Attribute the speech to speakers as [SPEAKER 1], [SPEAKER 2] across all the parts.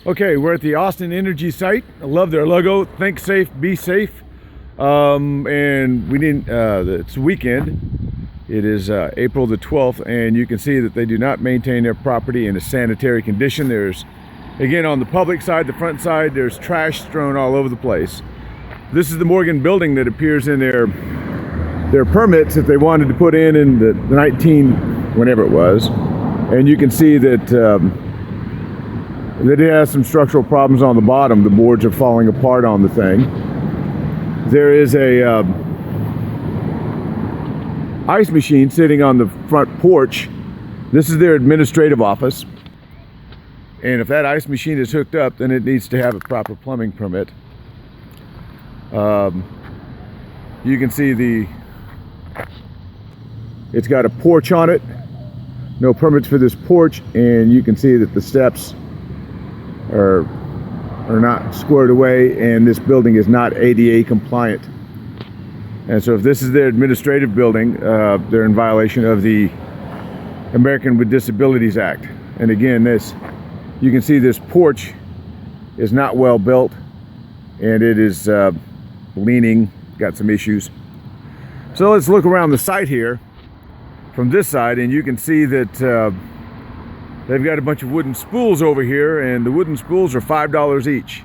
[SPEAKER 1] Okay, we're at the Austin Energy site. I love their logo. Think safe, be safe. And we didn't. It's weekend. It is April the 12th, and you can see that they do not maintain their property in a sanitary condition. There's, again, on the public side, the front side, there's trash strewn all over the place. This is the Morgan building that appears in their permits that they wanted to put in the whenever it was, and you can see that. That it has some structural problems on the bottom. The boards are falling apart on the thing. There is a ice machine sitting on the front porch. This is their administrative office. And if that ice machine is hooked up, then it needs to have a proper plumbing permit. You can see it's got a porch on it. No permits for this porch, and you can see that the steps are not squared away, and this building is not ADA compliant. And so if this is their administrative building, they're in violation of the American with Disabilities Act. And again, you can see this porch is not well built, and it is leaning, got some issues. So let's look around the site here from this side, and you can see that they've got a bunch of wooden spools over here, and the wooden spools are $5 each.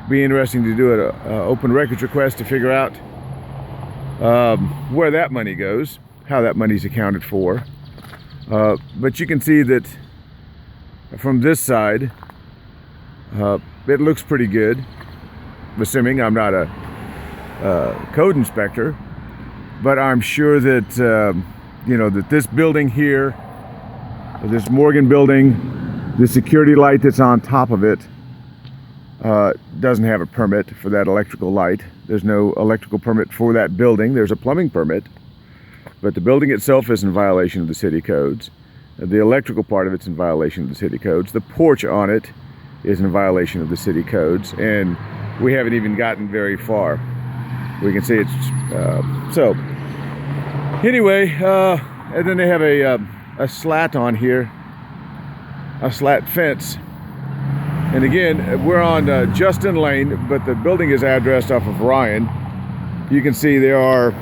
[SPEAKER 1] Be interesting to do an open records request to figure out where that money goes, how that money's accounted for. But you can see that from this side, it looks pretty good. Assuming I'm not a code inspector, but I'm sure that that this building here, this Morgan building, the security light that's on top of it doesn't have a permit for that electrical light. There's no electrical permit for that building. There's a plumbing permit, but the building itself is in violation of the city codes. The electrical part of it's in violation of the city codes. The porch on it is in violation of the city codes, and we haven't even gotten very far. We can see it's so. Anyway, and then they have a slat on here, a slat fence. And again, we're on Justin Lane, but the building is addressed off of Ryan. You can see there are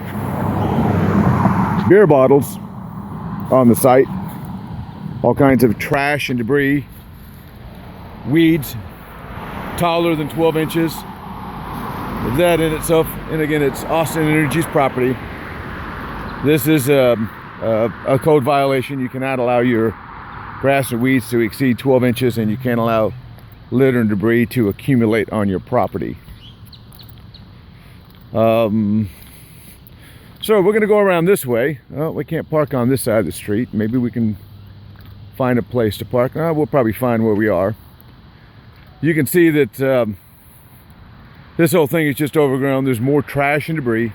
[SPEAKER 1] beer bottles on the site, all kinds of trash and debris, weeds taller than 12 inches. That in itself, and again, it's Austin Energy's property. This is a code violation. You cannot allow your grass and weeds to exceed 12 inches, and you can't allow litter and debris to accumulate on your property. So we're going to go around this way. Well, we can't park on this side of the street. Maybe we can find a place to park. We'll probably find where we are. You can see that this whole thing is just overgrown. There's more trash and debris.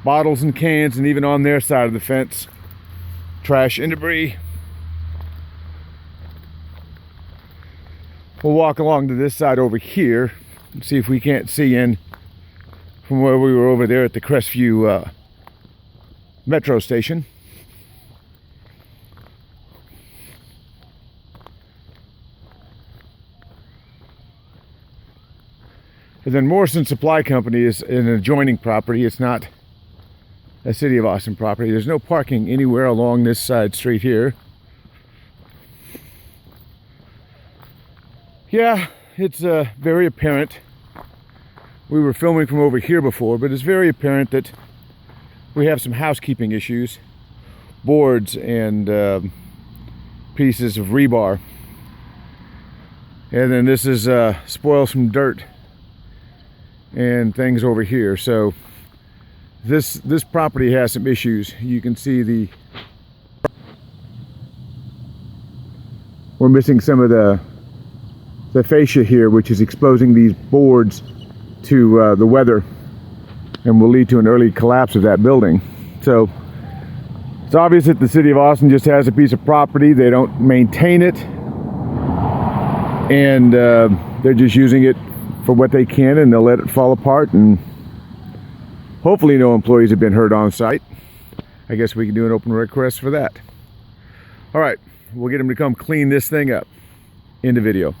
[SPEAKER 1] Bottles and cans, and even on their side of the fence, trash and debris. We'll walk along to this side over here and see if we can't see in from where we were over there at the Crestview metro station. And then Morrison Supply Company is an adjoining property. It's not a City of Austin property. There's no parking anywhere along this side street here. Yeah, it's very apparent. We were filming from over here before, but it's very apparent that we have some housekeeping issues. Boards and pieces of rebar. And then this is spoils from dirt and things over here. So this property has some issues. You can see we're missing some of the fascia here, which is exposing these boards to the weather and will lead to an early collapse of that building. So it's obvious that the City of Austin just has a piece of property. They don't maintain it, and they're just using it for what they can, and they'll let it fall apart, and Hopefully no employees have been hurt on site. I guess we can do an open request for that. All right, we'll get them to come clean this thing up. End of video.